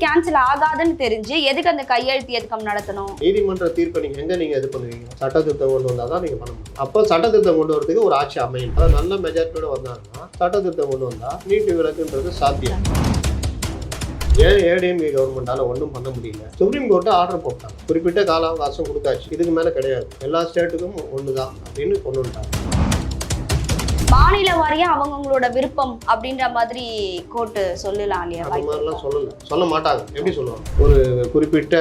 Cancel ஆகாதுன்னு தெரிஞ்சு எதுக்கு அந்த கையெழுத்து இயக்கம் நடத்தணும்? நீதிமன்ற தீர்ப்பை நீங்க இது பண்ணுவீங்க? சட்ட திருத்தம் கொண்டு வந்தால் தான் நீங்க பண்ண முடியும். அப்போ சட்ட திருத்தம் கொண்டு வரதுக்கு ஒரு ஆட்சி அமையும். அதாவது நல்ல மெஜாரிட்டியோட வந்தாங்கன்னா சட்ட திருத்தம் கொண்டு வந்தா நீட்டு விலக்குன்றது சாத்தியம். ஏன் ஏடிஎம்கே கவர்மெண்டால ஒன்றும் பண்ண முடியல? சுப்ரீம் கோர்ட்டு ஆர்டர் போட்டாங்க, குறிப்பிட்ட கால அவகாசம் கொடுத்தாச்சு, இதுக்கு மேல கிடையாது, எல்லா ஸ்டேட்டுக்கும் ஒண்ணுதான் அப்படின்னு கொண்டு வந்துட்டாங்க. மாநில வாரியா அவங்களோட விருப்பம் அப்படின்ற மாதிரி கோர்ட்டு சொல்லலாம் இல்லையா? அந்த மாதிரிலாம் சொல்ல மாட்டாங்க. எப்படி சொல்லுவாங்க? ஒரு குறிப்பிட்ட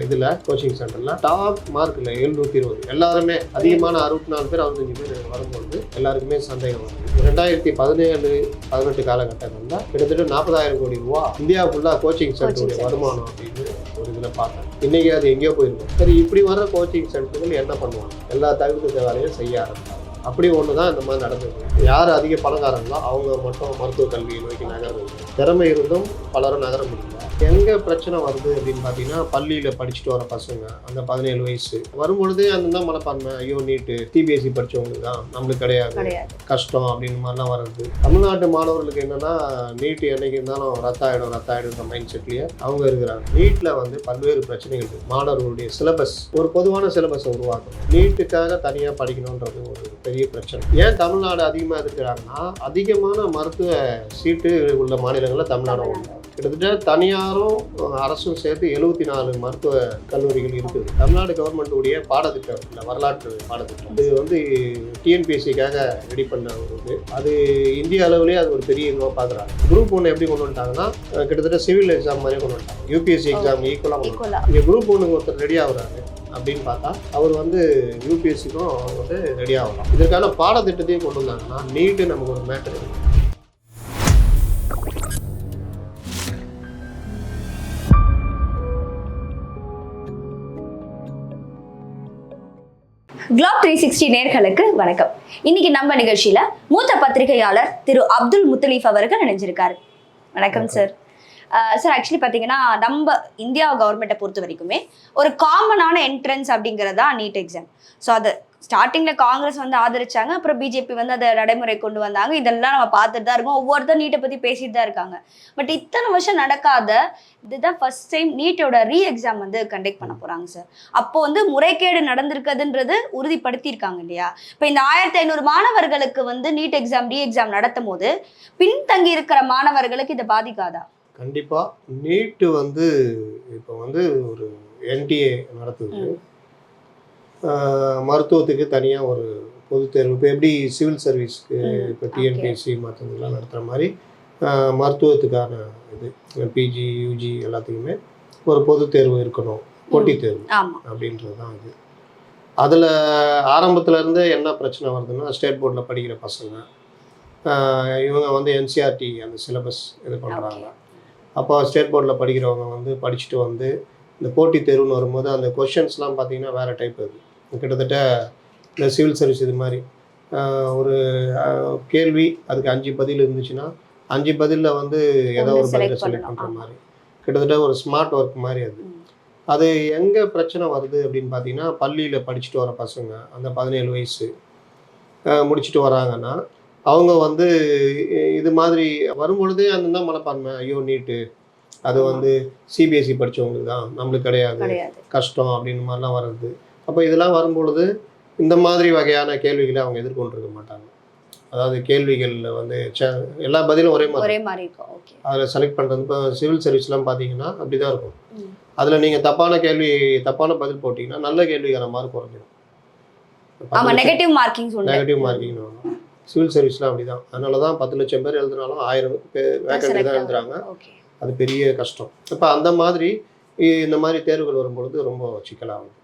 இதுல கோச்சிங் சென்டர்ல டாப் மார்க்ல 720 எல்லாருமே அதிகமான 64 பேர் 65 பேர் வரும்போது எல்லாருக்குமே சந்தேகம் வருது. 2017-18 காலகட்டங்கள்ல கிட்டத்தட்ட 40,000 கோடி ரூபா இந்தியா ஃபுல்லா கோச்சிங் சென்டருடைய வருமானம் அப்படின்னு ஒரு இதுல பார்த்தேன். இன்னைக்கு அது எங்கேயோ போயிருக்கும். சரி, இப்படி வர்ற கோச்சிங் சென்டர்கள் என்ன பண்ணுவாங்க? எல்லா தகுந்த வேலையும் செய்ய ஆரம்பித்தாங்க. அப்படி ஒன்று தான் இந்த மாதிரி நடந்தது. யார் அதிக பணக்காரங்களோ அவங்க மட்டும் மருத்துவ கல்வியை நோக்கி நகர்றது. திறமை இருந்தும் பலரும் நகர முடியல. எங்கே பிரச்சனை வருது அப்படின்னு பார்த்தீங்கன்னா, பள்ளியில் படிச்சுட்டு வர பசங்க அந்த 17 வயசு வரும்பொழுதே அந்த மனப்பான்மை, ஐயோ நீட்டு சிபிஎஸ்சி படித்தவங்களுக்கு தான், நம்மளுக்கு கிடையாது, கஷ்டம் அப்படின்னு மாதிரிலாம் வருது. தமிழ்நாட்டு மாணவர்களுக்கு என்னன்னா, நீட்டு என்னைக்கு இருந்தாலும் ரத்தாயிடுன்ற மைண்ட் செட்லேயே அவங்க இருக்கிறாங்க. நீட்டில் பல்வேறு பிரச்சனைகள் இருக்குது. மாணவர்களுடைய சிலபஸ், ஒரு பொதுவான சிலபஸை உருவாக்கணும். நீட்டுக்காக தனியாக படிக்கணுன்றது ஒரு பெரிய பிரச்சனை. ஏன் தமிழ்நாடு அதிகமாக இருக்கிறாங்கன்னா, அதிகமான மருத்துவ சீட்டு உள்ள மாநிலங்களில் தமிழ்நாடு உண்டு. கிட்டத்தட்ட தனியாரும் அரசும் சேர்த்து 74 மருத்துவ கல்லூரிகள் இருக்குது. தமிழ்நாடு கவர்மெண்ட்டுடைய பாடத்திட்டம் இல்லை, வரலாற்று பாடத்திட்டம். இது டிஎன்பிஎஸ்சிக்காக ரெடி பண்ண ஒரு இது. அது இந்திய அளவுலேயே அது ஒரு பெரிய இதுவாக பார்க்குறாங்க. குரூப் 1 எப்படி கொண்டு வந்துட்டாங்கன்னா, கிட்டத்தட்ட சிவில் எக்ஸாம் மாதிரியே கொண்டு வந்துட்டாங்க. யூபிஎஸ்சி எக்ஸாம் ஈக்குவலாக. இங்கே குரூப் 1 ஒருத்தர் ரெடி ஆகுறாரு அப்படின்னு பார்த்தா அவர் யூபிஎஸ்சிக்கும் ரெடி ஆகலாம். இதற்கான பாடத்திட்டத்தையும் கொண்டு வந்தாங்கன்னா நீட்டு நமக்கு ஒரு மேட்டர் இருக்குது. குளோப் 360 நேர்களுக்கு வணக்கம். இன்னைக்கு நம்ம நிகழ்ச்சியில மூத்த பத்திரிகையாளர் திரு அப்துல் முத்தலீஃப் அவர்கள் இணைஞ்சிருக்காரு. வணக்கம் சார். சார், ஆக்சுவலி பார்த்தீங்கன்னா, நம்ம இந்தியா கவர்மெண்ட்டை பொறுத்த வரைக்குமே ஒரு காமனான என்ட்ரன்ஸ் அப்படிங்கிறதா நீட் எக்ஸாம். ஸோ அது ஸ்டார்டிங்கில் காங்கிரஸ் ஆதரிச்சாங்க, அப்புறம் பிஜேபி அதை நடைமுறை கொண்டு வந்தாங்க. இதெல்லாம் நம்ம பார்த்துட்டு தான் இருக்கோம். ஒவ்வொருத்தரும் நீட்டை பற்றி பேசிட்டு தான் இருக்காங்க. பட் இத்தனை வருஷம் நடக்காத இதுதான் ஃபர்ஸ்ட் டைம் நீட்டோட எக்ஸாம் கண்டக்ட் பண்ண போகிறாங்க சார். அப்போ முறைகேடு நடந்திருக்குதுன்றது உறுதிப்படுத்தியிருக்காங்க இல்லையா? இப்போ இந்த 1500 மாணவர்களுக்கு நீட் எக்ஸாம் எக்ஸாம் நடத்தும் போது பின்தங்கி இருக்கிற மாணவர்களுக்கு இதை பாதிக்காதா? கண்டிப்பாக. நீட்டு இப்போ ஒரு என்டிஏ நடத்துது. மருத்துவத்துக்கு தனியாக ஒரு பொது தேர்வு. இப்போ எப்படி சிவில் சர்வீஸ்க்கு இப்போ டிஎன்பிஎஸ்சி மற்றதெல்லாம் நடத்துகிற மாதிரி மருத்துவத்துக்கான இது பிஜி யூஜி எல்லாத்துக்குமே ஒரு பொது தேர்வு இருக்கணும், போட்டித் தேர்வு அப்படின்றது தான் இது. அதில் ஆரம்பத்துலேருந்து என்ன பிரச்சனை வருதுன்னா, ஸ்டேட் போர்டில் படிக்கிற பசங்க இவங்க என்சிஆர்டி அந்த சிலபஸ் இது பண்ணுறாங்க. அப்போ ஸ்டேட் போர்டில் படிக்கிறவங்க படிச்சுட்டு இந்த போட்டித் தேர்வுன்னு வரும்போது அந்த கொஷின்ஸ்லாம் பார்த்தீங்கன்னா வேறு டைப் இருக்குது. கிட்டத்தட்ட இந்த சிவில் சர்வீஸ் இது மாதிரி ஒரு கேள்வி, அதுக்கு 5 பதில் இருந்துச்சுன்னா 5 பதிலில் ஏதோ ஒரு பதிலை செலக்ட் பண்ணுற மாதிரி கிட்டத்தட்ட ஒரு ஸ்மார்ட் ஒர்க் மாதிரி அது எங்கே பிரச்சனை வருது அப்படின்னு பார்த்தீங்கன்னா, பள்ளியில் படிச்சுட்டு வர பசங்க அந்த 17 வயசு முடிச்சுட்டு வராங்கன்னா அவங்க இது மாதிரி வரும்பொழுதே அந்த மனப்பான்மை, ஐயோ நீட்டு அது சிபிஎஸ்சி படித்தவங்களுக்கு தான், நம்மளுக்கு கிடையாது, கஷ்டம் அப்படின்னு மாதிரிலாம் வருது. அப்போ இதெல்லாம் வரும்பொழுது இந்த மாதிரி வகையான கேள்விகளை அவங்க எதிர்கொண்டிருக்க மாட்டாங்க. அதாவது கேள்விகளில் எல்லா பதிலும் ஒரே மாதிரி இருக்கும். அதில் செலக்ட் பண்ணுறது இப்போ சிவில் சர்வீஸ்லாம் பார்த்தீங்கன்னா அப்படி தான் இருக்கும். அதில் நீங்கள் தப்பான பதில் போட்டிங்கன்னா நல்ல கேள்விக்கான மார்க் குறைஞ்சிடும். நெகட்டிவ் மார்க்கிங் வரும். சிவில் சர்வீஸில் அப்படி தான். அதனால தான் 10 லட்சம் பேர் எழுதுனாலும் 1000 வேக்கன்சி தான் எழுதுறாங்க. அது பெரிய கஷ்டம். இப்போ அந்த மாதிரி இந்த மாதிரி தேர்வுகள் வரும்பொழுது ரொம்ப சிக்கலாகும்.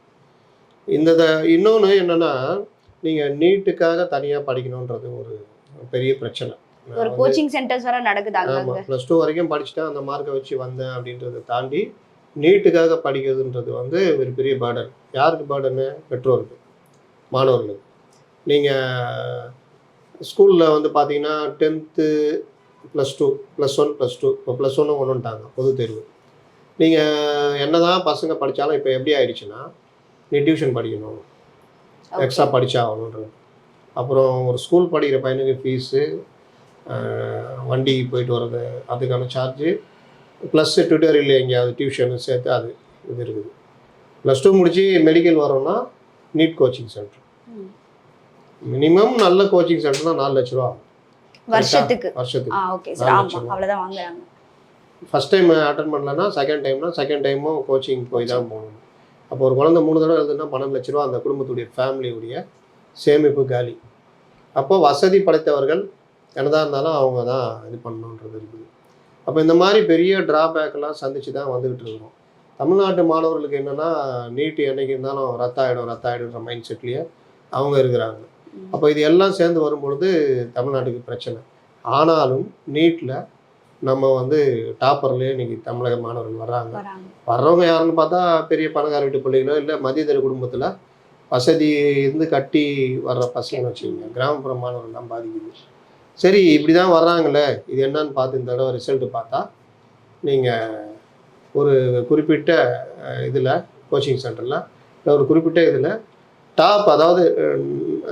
இன்னொன்று என்னென்னா, நீங்கள் நீட்டுக்காக தனியாக படிக்கணுன்றது ஒரு பெரிய பிரச்சனை. ஒரு கோச்சிங் சென்டர்ஸ் வர நடக்குதாங்க. ஆமாம், +2 வரைக்கும் படிச்சுட்டேன், அந்த மார்க்கை வச்சு வந்தேன் அப்படின்றத தாண்டி நீட்டுக்காக படிக்கிறதுன்றது ஒரு பெரிய பேர்டன். யாருக்கு பேர்டனு? பெற்றோருக்கு, மாணவர்களுக்கு. நீங்கள் ஸ்கூலில் பார்த்தீங்கன்னா 10th +2 +1 +2 இப்போ +1 கொண்டு வந்துட்டாங்க பொது தேர்வு. நீங்கள் என்ன தான் பசங்க படித்தாலும் இப்போ எப்படி ஆயிடுச்சுன்னா, நீ டியூஷன் படிக்கணும், எக்ஸ்ட்ரா படித்தாகணுன்றது. அப்புறம் ஒரு ஸ்கூல் படிக்கிற பையனுக்கு ஃபீஸு, வண்டி போயிட்டு வர்றது, அதுக்கான சார்ஜு, ப்ளஸ் ட்யூட்டோரியல் எங்கேயாவது டியூஷனு சேர்த்து அது இது இருக்குது. +2 முடிச்சு மெடிக்கல் வரோம்னா நீட் கோச்சிங் சென்டர். மினிமம் நல்ல கோச்சிங் சென்டர்னா 4 லட்ச ரூபா வருஷத்துக்கு. வருஷத்துக்கு. Okay sir. ஆமா அவ்வளவுதான் வாங்குறாங்க. ஃபர்ஸ்ட் டைம் அட்டன் பண்ணலன்னா செகண்ட் டைமும் கோச்சிங் போய் தான் போகணும். அப்போ ஒரு குழந்தை 3 தடவை எழுதுனா 12 லட்ச ரூபா அந்த குடும்பத்துடைய ஃபேமிலியுடைய சேமிப்பு காலி. அப்போ வசதி படைத்தவர்கள் என்னதான் இருந்தாலும் அவங்க தான் இது பண்ணணுன்றது இருக்குது. அப்போ இந்த மாதிரி பெரிய ட்ராபேக்கெல்லாம் சந்திச்சு தான் வந்துக்கிட்டு இருக்கிறோம். தமிழ்நாட்டு மாணவர்களுக்கு என்னென்னா நீட் என்னைக்கு இருந்தாலும் ரத்தாயிடுன்ற மைண்ட் செட்லேயே அவங்க இருக்கிறாங்க. அப்போ இது எல்லாம் சேர்ந்து வரும்பொழுது தமிழ்நாட்டுக்கு பிரச்சனை. ஆனாலும் நீட்டில் நம்ம வந்து டாப்பர்லேயே இன்றைக்கி தமிழக மாணவர்கள் வர்றவங்க யாருன்னு பார்த்தா பெரிய பணக்கார வீட்டு பிள்ளைகளோ இல்லை மதியதர குடும்பத்தில் வசதி இருந்து கட்டி வர்ற பசங்க வச்சுக்கோங்க. கிராமப்புற மாணவர்கள் தான் பாதிக்குது. சரி இப்படி தான் வர்றாங்களே, இது என்னன்னு பார்த்து இந்த தடவை ரிசல்ட்டு பார்த்தா நீங்கள் ஒரு குறிப்பிட்ட இதில் கோச்சிங் சென்டரில் ஒரு குறிப்பிட்ட இதில் டாப், அதாவது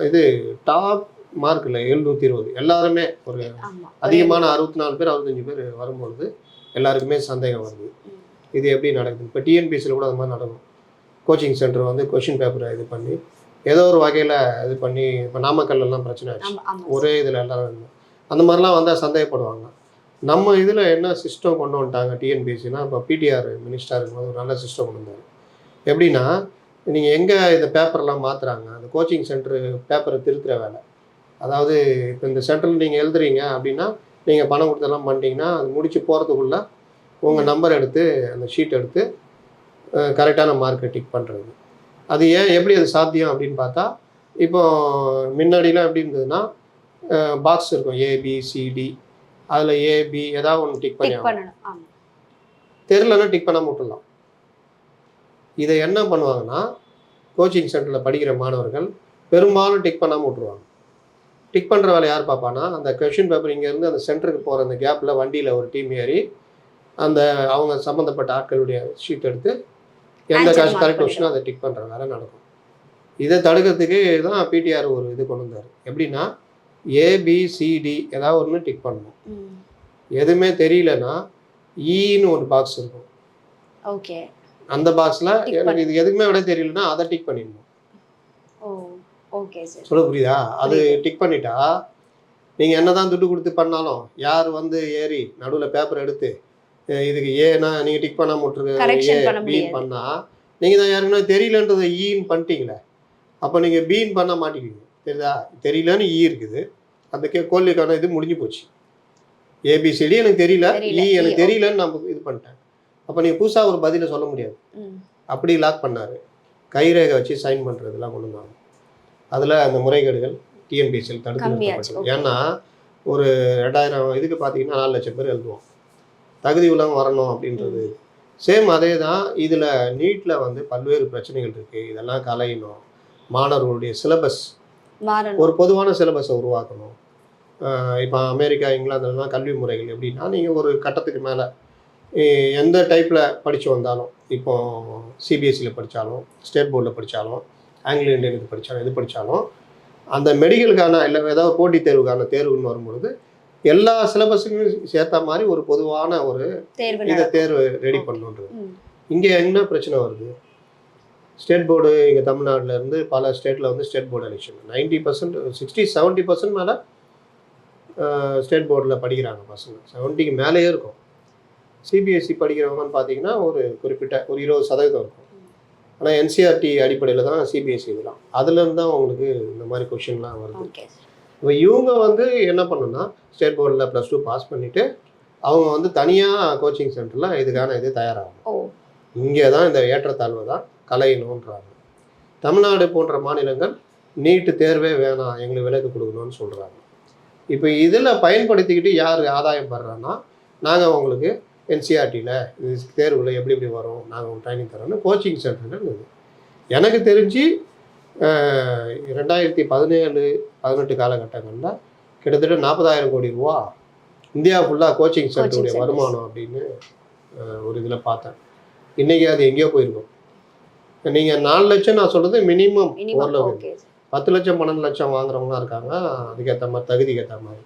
இது டாப் மார்க் இல்லை 720 எல்லாருமே ஒரு அதிகமான 64 பேர் 65 பேர் வரும்பொழுது எல்லாருக்குமே சந்தேகம் வருது. இது எப்படி நடக்குது? இப்போ டிஎன்பிஎஸ்சியில் கூட அது மாதிரி நடக்கும். கோச்சிங் சென்டர் வந்து கொஷின் பேப்பரை இது பண்ணி ஏதோ ஒரு வகையில் இது பண்ணி, இப்போ நாமக்கல்லாம் பிரச்சனை ஆச்சு, ஒரே இதில் எல்லாரும் அந்த மாதிரிலாம் வந்தால் சந்தேகப்படுவாங்க. நம்ம இதில் என்ன சிஸ்டம் கொண்டு வந்துட்டாங்க டிஎன்பிஎஸ்சினா, இப்போ பிடிஆர் மினிஸ்டர் இருக்கும்போது ஒரு நல்ல சிஸ்டம் கொண்டு வந்தார். எப்படின்னா, நீங்கள் எங்கே இந்த பேப்பர்லாம் மாற்றுறாங்க, அந்த கோச்சிங் சென்டரு பேப்பரை திருத்துற வேலை. அதாவது இப்போ இந்த சென்டரில் நீங்கள் எழுதுறீங்க அப்படின்னா நீங்கள் பணம் கொடுத்தெல்லாம் பண்ணிட்டீங்கன்னா அது முடிச்சு போகிறதுக்குள்ளே உங்கள் நம்பர் எடுத்து அந்த ஷீட் எடுத்து கரெக்டான மார்க்கை டிக் பண்ணுறது. அது எப்படி அது சாத்தியம் அப்படின்னு பார்த்தா, இப்போ முன்னாடிலாம் எப்படி இருந்ததுன்னா பாக்ஸ் இருக்கும் ABCD, அதில் AB ஏதாவது ஒன்று டிக் பண்ணணும். தெரிலன்னா டிக் பண்ணாமல் விட்டுடலாம். இதை என்ன பண்ணுவாங்கன்னா, கோச்சிங் சென்டரில் படிக்கிற மாணவர்கள் பெரும்பாலும் டிக் பண்ணாமல் விட்டுருவாங்க. டிக் பண்ணுற வேலை யார் பார்ப்பானா, அந்த கொஷின் பேப்பர் இங்கேருந்து அந்த சென்டருக்கு போகிற அந்த கேப்பில் வண்டியில் ஒரு டீம் ஏறி அந்த அவங்க சம்மந்தப்பட்ட ஆட்களுடைய ஷீட் எடுத்து எந்த கரெக்ட் கொஷினோ அதை டிக் பண்ணுற வேலை நடக்கும். இதை தடுக்கிறதுக்கு தான் பிடிஆர் ஒரு இது கொண்டு வந்தார். எப்படின்னா ABCD ஏதாவது ஒன்று டிக் பண்ணணும். எதுவுமே தெரியலன்னா ஈன்னு ஒரு பாக்ஸ் இருக்கும். ஓகே, அந்த பாக்ஸில் எனக்கு இது எதுக்குமே விட தெரியலன்னா அதை டிக் பண்ணிடணும். ஓகே சார், சொல்ல புரியுதா? அது டிக் பண்ணிட்டா நீங்கள் என்ன தான் துட்டு கொடுத்து பண்ணாலும் யார் வந்து ஏறி நடுவில் பேப்பர் எடுத்து இதுக்கு ஏன்னா நீங்கள் டிக் பண்ண விட்டுருக்கு பீன் பண்ணால் நீங்கள் தான் யாருக்குன்னா தெரியலன்றதை ஈன்னு பண்ணிட்டீங்களே, அப்போ நீங்கள் பீன் பண்ண மாட்டேங்குவீங்க. தெரியுதா? தெரியலன்னு இருக்குது, அந்த கோல்லிக்கான இது முடிஞ்சு போச்சு. ABCD எனக்கு தெரியல, எனக்கு தெரியலன்னு நான் இது பண்ணிட்டேன். அப்போ நீங்கள் புதுசாக ஒரு பதிலை சொல்ல முடியாது. அப்படி லாக் பண்ணார். கைரேகை வச்சு சைன் பண்ணுறதுலாம் கொண்டு வந்தாங்க. அதில் அந்த முறைகேடுகள் டிஎன்பிஎஸ்சியில் தடுத்து நிறுத்தப்பட்டது. ஏன்னா ஒரு 2000 இதுக்கு பார்த்தீங்கன்னா 4 லட்சம் பேர் எழுதுவோம். தகுதி உள்ளவங்க வரணும் அப்படின்றது. சேம் அதே தான் இதில் நீட்டில் வந்து பல்வேறு பிரச்சனைகள் இருக்குது. இதெல்லாம் கலையணும். மாணவர்களுடைய சிலபஸ் ஒரு பொதுவான சிலபஸை உருவாக்கணும். இப்போ அமெரிக்கா இங்கிலாந்துலாம் கல்வி முறைகள் எப்படின்னா, நீங்கள் ஒரு கட்டத்துக்கு மேலே எந்த டைப்பில் படித்து வந்தாலும், இப்போ சிபிஎஸ்சியில் படித்தாலும் ஸ்டேட் போர்டில் படித்தாலும் ஆங்கிலோ இந்தியனுக்கு படித்தாலும் எது படித்தாலும் அந்த மெடிக்கலுக்கான இல்லை ஏதாவது போட்டித் தேர்வுக்கான தேர்வுன்னு வரும்பொழுது எல்லா சிலபஸுக்கும் சேர்த்த மாதிரி ஒரு பொதுவான ஒரு இதை தேர்வு ரெடி பண்ணணுன்றது. இங்கே என்ன பிரச்சனை வருது? ஸ்டேட் போர்டு இங்கே தமிழ்நாட்டில் இருந்து பல ஸ்டேட்டில் வந்து ஸ்டேட் போர்டு எலெக்ஷன் 90%, 60-70% மேலே ஸ்டேட் போர்டில் படிக்கிறாங்க பசங்க. 70க்கு மேலேயே இருக்கும். சிபிஎஸ்சி படிக்கிறவங்கன்னு பார்த்தீங்கன்னா ஒரு குறிப்பிட்ட ஒரு 20% இருக்கும். ஆனால் என்சிஆர்டி அடிப்படையில் தான் சிபிஎஸ்சி இதெல்லாம், அதுலேருந்து தான் உங்களுக்கு இந்த மாதிரி கொஷின்லாம் வருது. இப்போ இவங்க வந்து என்ன பண்ணணும்னா, ஸ்டேட் போர்டில் +2 பாஸ் பண்ணிவிட்டு அவங்க வந்து தனியாக கோச்சிங் சென்டரில் இதுக்கான இது தயாராகும். இங்கே தான் இந்த ஏற்றத்தாழ்வை தான் கலையணுன்றாங்க. தமிழ்நாடு போன்ற மாநிலங்கள் நீட்டு தேர்வே வேணாம், எங்களுக்கு விலக்கு கொடுக்கணும்னு சொல்கிறாங்க. இப்போ இதில் பயன்படுத்திக்கிட்டு யார் ஆதாயம் படுறான்னா, நாங்கள் உங்களுக்கு என்சிஆர்டியில் இது தேர்வில் எப்படி எப்படி வரும், நாங்கள் உங்களுக்கு ட்ரைனிங் தரோன்னு கோச்சிங் சென்டர் இருக்குது. எனக்கு தெரிஞ்சு 2017-18 காலகட்டங்களில் கிட்டத்தட்ட 40,000 கோடி ரூபா இந்தியா ஃபுல்லாக கோச்சிங் சென்டருடைய வருமானம் அப்படின்னு ஒரு இதில் பார்த்தேன். இன்றைக்கி அது எங்கேயோ போயிருக்கும். நீங்கள் 4 லட்சம் நான் சொல்கிறது மினிமம் ஓரளவு. 10 லட்சம் 12 லட்சம் வாங்குறவங்களாம் இருக்காங்க, அதுக்கேற்ற மாதிரி தகுதிக்கு ஏற்ற மாதிரி.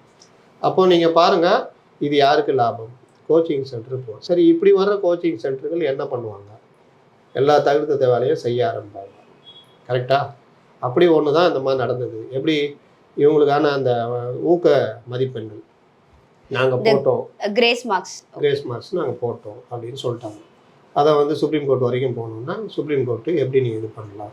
அப்போது நீங்கள் பாருங்கள், இது யாருக்கு லாபம்? கோச்சிங் சென்டர் போகும். சரி, இப்படி வர்ற கோச்சிங் சென்டர்கள் என்ன பண்ணுவாங்க? எல்லா தகுந்த வேலையும் செய்ய ஆரம்பிப்பாங்க. கரெக்டாக? அப்படி ஒன்று தான் இந்த மாதிரி நடந்தது. எப்படி இவங்களுக்கான அந்த ஊக்க மதிப்பெண்கள் நாங்கள் போட்டோம், கிரேஸ் மார்க்ஸ் நாங்கள் போட்டோம் அப்படின்னு சொல்லிட்டாங்க. அதை வந்து சுப்ரீம் கோர்ட் வரைக்கும் போகணுன்னா சுப்ரீம் கோர்ட்டு எப்படி நீ இது பண்ணலாம்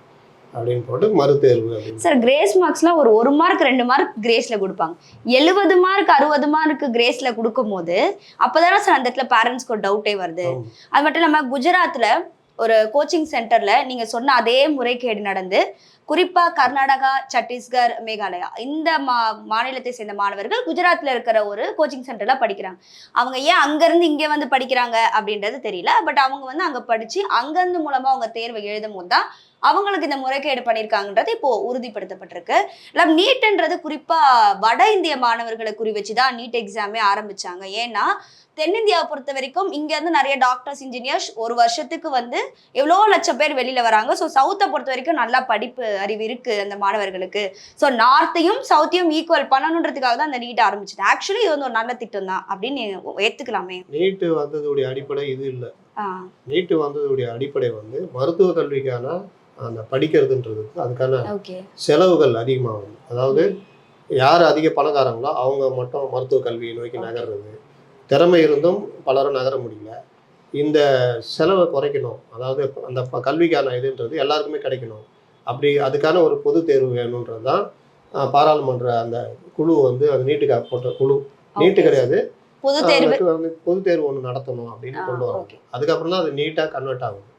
அப்படின்னு போட்டு மறுதேர்வு அப்படின்னு. சார், கிரேஸ் மார்க்ஸ்லாம் ஒரு மார்க் 2 மார்க் கிரேஸ்ல கொடுப்பாங்க. 70 மார்க் 60 மார்க் கிரேஸ்ல கொடுக்கும் போது அப்போதானே சார் அந்த இடத்துல பேரண்ட்ஸ்க்கு ஒரு டவுட்டே வருது. அது மட்டும் இல்லாமல் குஜராத்தில் ஒரு கோச்சிங் சென்டர்ல நீங்க சொன்ன அதே முறைகேடு நடந்து, குறிப்பா கர்நாடகா, சத்தீஸ்கர், மேகாலயா இந்த மாநிலத்தை சேர்ந்த மாணவர்கள் குஜராத்ல இருக்கிற ஒரு கோச்சிங் சென்டர்ல படிக்கிறாங்க. அவங்க ஏன் அங்கிருந்து இங்க வந்து படிக்கிறாங்க அப்படின்றது தெரியல. பட் அவங்க வந்து அங்க படிச்சு அங்கிருந்து மூலமா அவங்க தேர்வை எழுதும் போது தான் அவங்களுக்கு இந்த முறைகேடு பண்ணியிருக்காங்கன்றது இப்போ உறுதிப்படுத்தப்பட்டிருக்கு. இல்லை, நீட்ன்றது குறிப்பா வட இந்திய மாணவர்களை குறி வச்சுதான் நீட் எக்ஸாமே ஆரம்பிச்சாங்க. ஏன்னா தென்னிந்தியாவை பொறுத்த வரைக்கும் இங்க இருந்து நிறைய டாக்டர்ஸ், இன்ஜினியர்ஸ் ஒரு வருஷத்துக்கு வந்து எவ்வளோ லட்சம் பேர் வெளியில வராங்க. ஸோ சவுத்தை பொறுத்த வரைக்கும் நல்லா படிப்பு அறிவு இருக்கு அந்த மாணவர்களுக்கு. ஸோ நார்த்தையும் சவுத்தையும் ஈக்குவல் பண்ணணுன்றதுக்காக தான் அந்த நீட் ஆரம்பிச்சது. ஆக்சுவலி இது வந்து ஒரு நல்ல திட்டம் தான் அப்படின்னு ஏத்துக்கலாமே. நீட்டு வந்ததுடைய அடிப்படை இது இல்லை. நீட்டு வந்ததுடைய அடிப்படை வந்து மருத்துவ கல்விக்கான அந்த படிக்கிறதுன்றதுக்கு அதுக்கான செலவுகள் அதிகமாகும். அதாவது யார் அதிக பணக்காரங்களோ அவங்க மட்டும் மருத்துவ கல்வியை நோக்கி நகர்றது, திறமை இருந்தும் பலரும் நகர முடியல. இந்த செலவை குறைக்கணும், அதாவது அந்த கல்விக்கான இதுன்றது எல்லாருக்குமே கிடைக்கணும். அப்படி அதுக்கான ஒரு பொது தேர்வு வேணுன்றது தான் பாராளுமன்ற அந்த குழு வந்து அந்த நீட்டுக்காக போட்ட குழு. நீட்டு கிடையாது, பொது தேர்வு ஒன்று நடத்தணும் அப்படின்னு கொண்டு வராங்க. அதுக்கப்புறம் தான் அது நீட்டாக கன்வெர்ட் ஆகும்.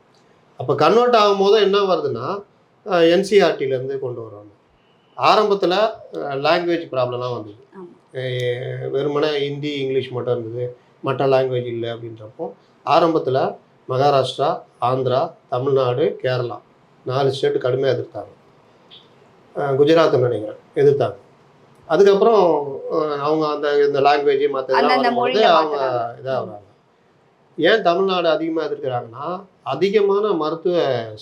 அப்போ கன்வெர்ட் ஆகும் போது என்ன வருதுன்னா என்சிஆர்டிலேருந்து கொண்டு வருவாங்க. ஆரம்பத்தில் லாங்குவேஜ் ப்ராப்ளம்லாம் வந்தது. வெறுமனே ஹிந்தி இங்கிலீஷ் மட்டும் இருந்தது, மற்ற லாங்குவேஜ் இல்லை அப்படின்றப்போ ஆரம்பத்தில் மகாராஷ்டிரா, ஆந்திரா, தமிழ்நாடு, கேரளா 4 ஸ்டேட்டு கடுமையாக எதிர்த்தாங்க. குஜராத் நினைக்கிறேன் எதிர்த்தாங்க. அதுக்கப்புறம் அவங்க இந்த லாங்குவேஜ் மற்ற அவங்க இதாக வராங்க. ஏன் தமிழ்நாடு அதிகமாக எதிர்க்கிறாங்கன்னா அதிகமான மருத்துவ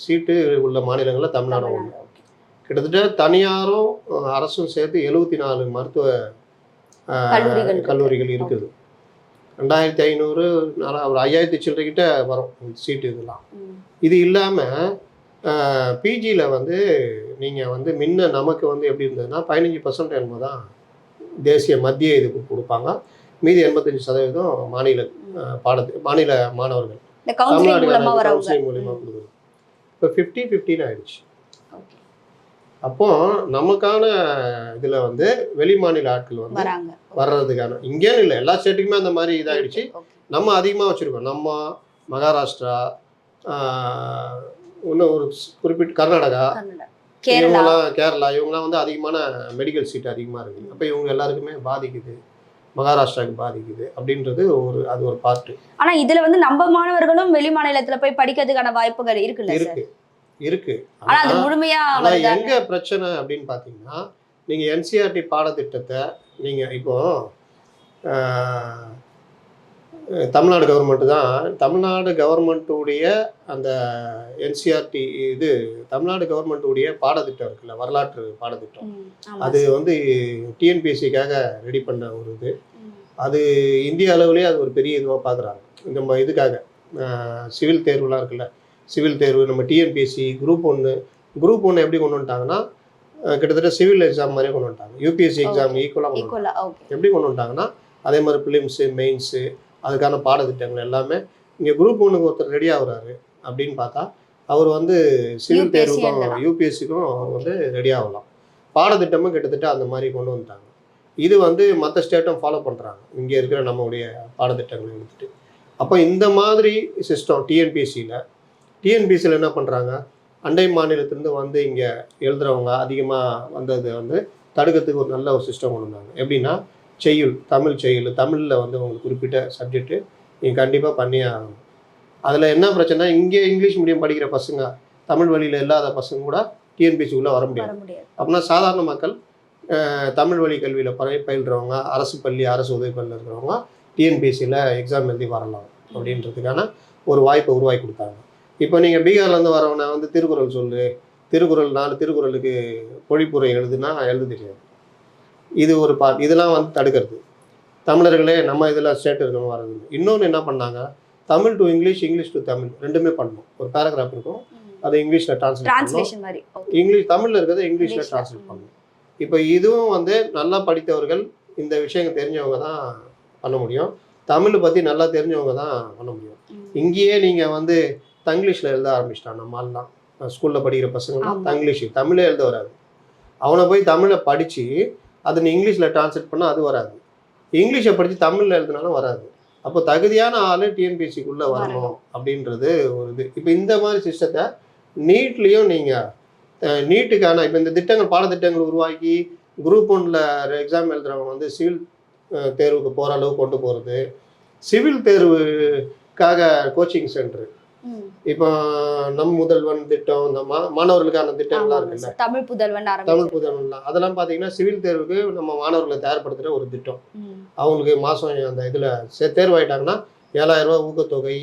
சீட்டு உள்ள மாநிலங்களில் தமிழ்நாடு ஒன்று. கிட்டத்தட்ட தனியாரும் அரசும் சேர்த்து 74 மருத்துவ கல்லூரிகள் இருக்குது. 2500 ஒரு 5000 சில்லறைக்கிட்ட வரும் சீட்டு இதெல்லாம். இது இல்லாமல் பிஜியில் வந்து நீங்கள் வந்து முன்ன நமக்கு வந்து எப்படி இருந்ததுன்னா 15% என்னமோ தான் தேசிய மத்திய இதுக்கு கொடுப்பாங்க. மீதி 85% மாநில மாணவர்கள் தமிழ்நாடு கவுன்சிலிங் மூலியமாக கொடுக்குறது. இப்போ 50-50 ஆயிடுச்சு. அப்போ நமக்கான இதில் வந்து வெளி மாநில ஆட்கள் வந்து வர்றதுக்கான இங்கேன்னு இல்லை, எல்லா ஸ்டேட்டுக்குமே அந்த மாதிரி இதாகிடுச்சு. நம்ம அதிகமாக வச்சுருக்கோம். நம்ம மகாராஷ்டிரா, இன்னும் ஒரு குறிப்பிட்ட கர்நாடகா, இவங்கெல்லாம் கேரளா, இவங்கெல்லாம் வந்து அதிகமான மெடிக்கல் சீட் அதிகமாக இருக்குது. அப்போ இவங்க எல்லாருக்குமே பாதிக்குது, மகாராஷ்டிராவுக்கு பாதிக்குது அப்படின்றது அது ஒரு பார்ட்டு. ஆனால் இதில் வந்து நம்ம மாணவர்களும் வெளி மாநிலத்தில் போய் படிக்கிறதுக்கான வாய்ப்புகள் இருக்கு. முழுமையாக எங்க பிரச்சனை அப்படின்னு பார்த்தீங்கன்னா, நீங்கள் என்சிஆர்டி பாடத்திட்டத்தை நீங்கள் இப்போ தமிழ்நாடு கவர்மெண்ட்டு தான், தமிழ்நாடு கவர்மெண்ட்டுடைய அந்த என்சிஆர்டி இது தமிழ்நாடு கவர்மெண்ட்டுடைய பாடத்திட்டம் இருக்குல்ல, வரலாற்று பாடத்திட்டம், அது வந்து டிஎன்பிஎஸ்சிக்காக ரெடி பண்ண ஒரு இது. அது இந்திய அளவுலேயே அது ஒரு பெரிய இதுவாக பார்க்குறாங்க. நம்ம இதுக்காக சிவில் தேர்வுலாம் இருக்குல்ல, சிவில் தேர்வு நம்ம டிஎன்பிஎஸ்சி குரூப் 1 எப்படி கொண்டு வந்துட்டாங்கன்னா கிட்டத்தட்ட சிவில் எக்ஸாம் மாதிரியே கொண்டு வந்துட்டாங்க. யூபிஎஸ்சி எக்ஸாம் ஈக்குவலாக எப்படி கொண்டு வந்துட்டாங்கன்னா அதே மாதிரி ப்ரிலிம்ஸு, மெயின்ஸு, அதுக்கான பாடத்திட்டங்கள் எல்லாமே இங்கே குரூப் 1க்கு ஒருத்தர் ரெடி ஆகுறாரு அப்படின்னு பார்த்தா அவர் வந்து சிவில் தேர்வுக்கும் யூபிஎஸ்சிக்கும் அவர் வந்து ரெடி ஆகலாம். பாடத்திட்டமும் கிட்டத்தட்ட அந்த மாதிரி கொண்டு வந்துட்டாங்க. இது வந்து மற்ற ஸ்டேட்டும் ஃபாலோ பண்ணுறாங்க இங்கே இருக்கிற நம்மளுடைய பாடத்திட்டங்களை எடுத்துகிட்டு. அப்போ இந்த மாதிரி சிஸ்டம் டிஎன்பிஎஸ்சியில் என்ன பண்ணுறாங்க, அண்டை மாநிலத்திலேருந்து வந்து இங்கே எழுதுகிறவங்க அதிகமாக வந்தது வந்து தடுக்கிறதுக்கு ஒரு நல்ல ஒரு சிஸ்டம் கொண்டு வந்தாங்க. எப்படின்னா தமிழ் செய்யுள், தமிழில் வந்து உங்களுக்கு குறிப்பிட்ட சப்ஜெக்ட்டு நீங்கள் கண்டிப்பாக பண்ணியே ஆகணும். அதில் என்ன பிரச்சனை, இங்கே இங்கிலீஷ் மீடியம் படிக்கிற பசங்க, தமிழ் வழியில் இல்லாத பசங்க கூட டிஎன்பிஎஸ்சிக்குள்ளே வர முடியாது. அப்படின்னா சாதாரண மக்கள் தமிழ் வழி கல்வியில் பயில்றவங்க, அரசு பள்ளி, அரசு உதவி பள்ளியில் இருக்கிறவங்க டிஎன்பிஎஸ்சியில் எக்ஸாம் எழுதி வரலாம் அப்படின்றதுக்கான ஒரு வாய்ப்பை உருவாக்கி கொடுத்தாங்க. இப்போ நீங்கள் பீகார்லேருந்து வரவனை வந்து திருக்குறள் 4 திருக்குறளுக்கு பொழிப்புரை எழுதுனா எழுத தெரியாது. இது ஒரு இதெல்லாம் வந்து தடுக்கிறது. தமிழர்களே நம்ம இதில் ஸ்டேட் இருக்கணும் வர்றது. இன்னொன்று என்ன பண்ணாங்க, Tamil to English, English to Tamil ரெண்டுமே பண்ணணும். ஒரு பேராகிராஃப் இருக்கும், அதை இங்கிலீஷில் டிரான்ஸ்லேஷன் மாதிரி, இங்கிலீஷ் தமிழில் இருக்கிறத இங்கிலீஷில் டிரான்ஸ்லேட் பண்ணணும். இப்போ இதுவும் வந்து நல்லா படித்தவர்கள், இந்த விஷயங்கள் தெரிஞ்சவங்க தான் பண்ண முடியும். தமிழை பற்றி நல்லா தெரிஞ்சவங்க தான் பண்ண முடியும். இங்கேயே நீங்கள் வந்து தங்கிலீஷில் எழுத ஆரம்பிச்சிட்டான். நம்ம ஆள்லாம் ஸ்கூலில் படிக்கிற பசங்கள்லாம் தங்கிலீஷ், தமிழே எழுத வராது. அவனை போய் தமிழை படித்து அதை நீ இங்கிலீஷில் டிரான்ஸ்லேட் பண்ணால் அது வராது. இங்கிலீஷை படித்து தமிழில் எழுதினாலும் வராது. அப்போ தகுதியான ஆள் டிஎன்பிஎஸ்சிக்குள்ளே வரணும் அப்படின்றது ஒரு இது. இப்போ இந்த மாதிரி சிஸ்டத்தை நீட்லேயும் நீங்கள் நீட்டுக்கான இப்போ இந்த திட்டங்கள் பாடத்திட்டங்கள் உருவாக்கி குரூப் 1ல் எக்ஸாம் எழுதுறவங்க வந்து சிவில் தேர்வுக்கு போகிற அளவுக்கு கொண்டு போகிறது, சிவில் தேர்வுக்காக கோச்சிங் சென்டர், இப்போ நம் முதல்வன் திட்டம், இந்த மாணவர்களுக்கான திட்டங்கள்லாம் இருக்குல்ல, தமிழ் புதல்வன்லாம், அதெல்லாம் பார்த்தீங்கன்னா சிவில் தேர்வுக்கு நம்ம மாணவர்களை தயார்படுத்துகிற ஒரு திட்டம். அவங்களுக்கு மாதம் அந்த இதில் தேர்வாயிட்டாங்கன்னா 7000 ரூபா ஊக்கத்தொகை,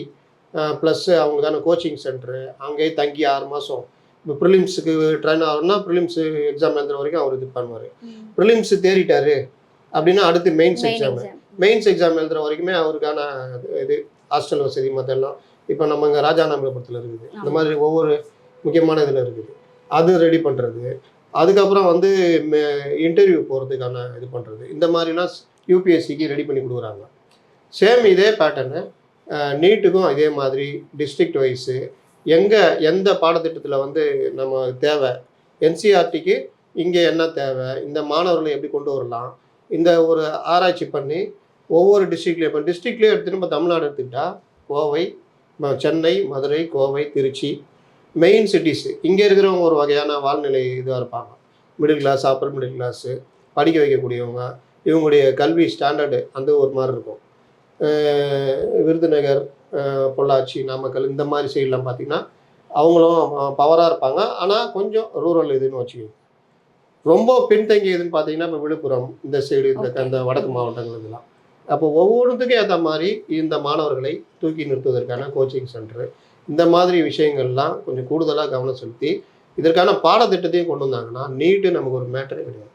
ப்ளஸ் அவங்களுக்கான கோச்சிங் சென்டரு, அங்கேயே தங்கி 6 மாதம். இப்போ ப்ரிலிம்ஸுக்கு ட்ரெயின் ஆகணும்னா ப்ரிலிம்ஸ் எக்ஸாம் எழுதுற வரைக்கும் அவர் இது பண்ணுவார். ப்ரிலிம்ஸ் தேறிட்டாரு அப்படின்னா அடுத்து மெயின்ஸ் எக்ஸாம் எழுதுற வரைக்குமே அவருக்கான இது ஹாஸ்டல் வசதி மற்றெல்லாம் இப்போ நம்ம இங்கே ராஜாநாமபுரத்தில் இருக்குது. இந்த மாதிரி ஒவ்வொரு முக்கியமான இதில் இருக்குது. அது ரெடி பண்ணுறது, அதுக்கப்புறம் வந்து இன்டர்வியூ போகிறதுக்கான இது பண்ணுறது, இந்த மாதிரிலாம் யூபிஎஸ்சிக்கு ரெடி பண்ணி கொடுக்குறாங்க. சேம் இதே பேட்டர்னு நீட்டுக்கும் இதே மாதிரி டிஸ்ட்ரிக்ட் வைஸு எந்த பாடத்திட்டத்தில் வந்து நம்ம தேவை, என்சிஆர்டிக்கு இங்கே என்ன தேவை, இந்த மாணவர்களை எப்படி கொண்டு வரலாம், இந்த ஒரு ஆராய்ச்சி பண்ணி ஒவ்வொரு டிஸ்ட்ரிக்ட்லேயும், இப்போ டிஸ்ட்ரிக்ட்லேயே எடுத்துகிட்டு நம்ம தமிழ்நாடு எடுத்துக்கிட்டால் கோவை, சென்னை, மதுரை, கோவை, திருச்சி மெயின் சிட்டிஸு. இங்கே இருக்கிறவங்க ஒரு வகையான வாழ்நிலை இதாக இருப்பாங்க, middle class, upper middle class, படிக்க வைக்கக்கூடியவங்க, இவங்களுடைய கல்வி ஸ்டாண்டர்டு அந்த ஒரு மாதிரி இருக்கும். விருதுநகர், பொள்ளாச்சி, நாமக்கல் இந்த மாதிரி சைட்லாம் பார்த்திங்கன்னா அவங்களும் பவராக இருப்பாங்க. ஆனால் கொஞ்சம் ரூரல் இதுன்னு வச்சுக்கோங்க. ரொம்ப பின்தங்கியதுன்னு பார்த்தீங்கன்னா இப்போ விழுப்புரம் இந்த சைடு, இந்த வடக்கு மாவட்டங்கள் இதெல்லாம். அப்போ ஒவ்வொன்றுத்துக்கும் ஏற்ற மாதிரி இந்த மாணவர்களை தூக்கி நிறுத்துவதற்கான கோச்சிங் சென்டரு, இந்த மாதிரி விஷயங்கள்லாம் கொஞ்சம் கூடுதலாக கவனம் செலுத்தி இதற்கான பாடத்திட்டத்தையும் கொண்டு வந்தாங்கன்னா நீட்டு நமக்கு ஒரு மேட்டரே கிடையாது.